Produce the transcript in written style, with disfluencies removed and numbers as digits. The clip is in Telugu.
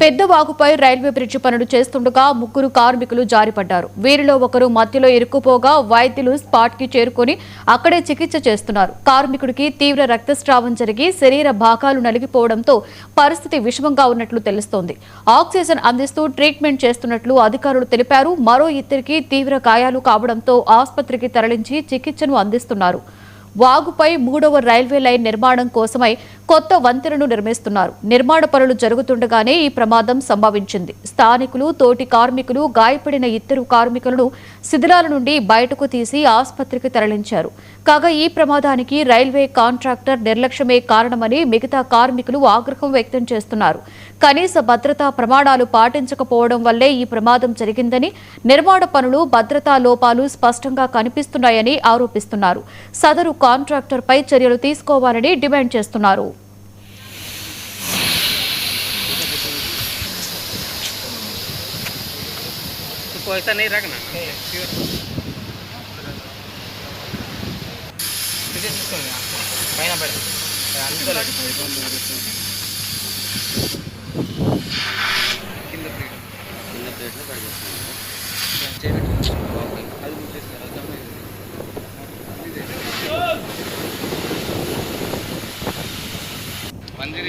పెద్ద వాగుపై రైల్వే బ్రిడ్జి పనులు చేస్తుండగా ముగ్గురు కార్మికులు జారిపడ్డారు. వీరిలో ఒకరు మధ్యలో ఇరుక్కుపోగా వైద్యులు స్పాట్ కి చేరుకుని అక్కడే చికిత్స చేస్తున్నారు. కార్మికుడికి తీవ్ర రక్తస్రావం జరిగి శరీర భాగాలు నలిగిపోవడంతో పరిస్థితి విషమంగా ఉన్నట్లు తెలుస్తోంది. ఆక్సిజన్ అందిస్తూ ట్రీట్మెంట్ చేస్తున్నట్లు అధికారులు తెలిపారు. మరో ఇద్దరికి తీవ్ర గాయాలు కావడంతో ఆసుపత్రికి తరలించి చికిత్సను అందిస్తున్నారు. వాగుపై 3వ రైల్వే లైన్ నిర్మాణం కోసమై కొత్త వంతెనను నిర్మిస్తున్నారు. నిర్మాణ పనులు జరుగుతుండగానే ఈ ప్రమాదం సంభవించింది. స్థానికులు, తోటి కార్మికులు గాయపడిన ఇద్దరు కార్మికులను శిథిలాల నుండి బయటకు తీసి ఆసుపత్రికి తరలించారు. కాగా ఈ ప్రమాదానికి రైల్వే కాంట్రాక్టర్ నిర్లక్ష్యమే కారణమని మిగతా కార్మికులు ఆగ్రహం వ్యక్తం చేస్తున్నారు. కనీస భద్రతా ప్రమాణాలు పాటించకపోవడం వల్లే ఈ ప్రమాదం జరిగిందని, నిర్మాణ పనులు భద్రతా లోపాలు స్పష్టంగా కనిపిస్తున్నాయని ఆరోపిస్తున్నారు. సదరు కాంట్రాక్టర్పై చర్యలు తీసుకోవాలని డిమాండ్ చేస్తున్నారు. ऐसा नहीं रखना పైన పెడతాం కింద ప్లేట్లో మందిర్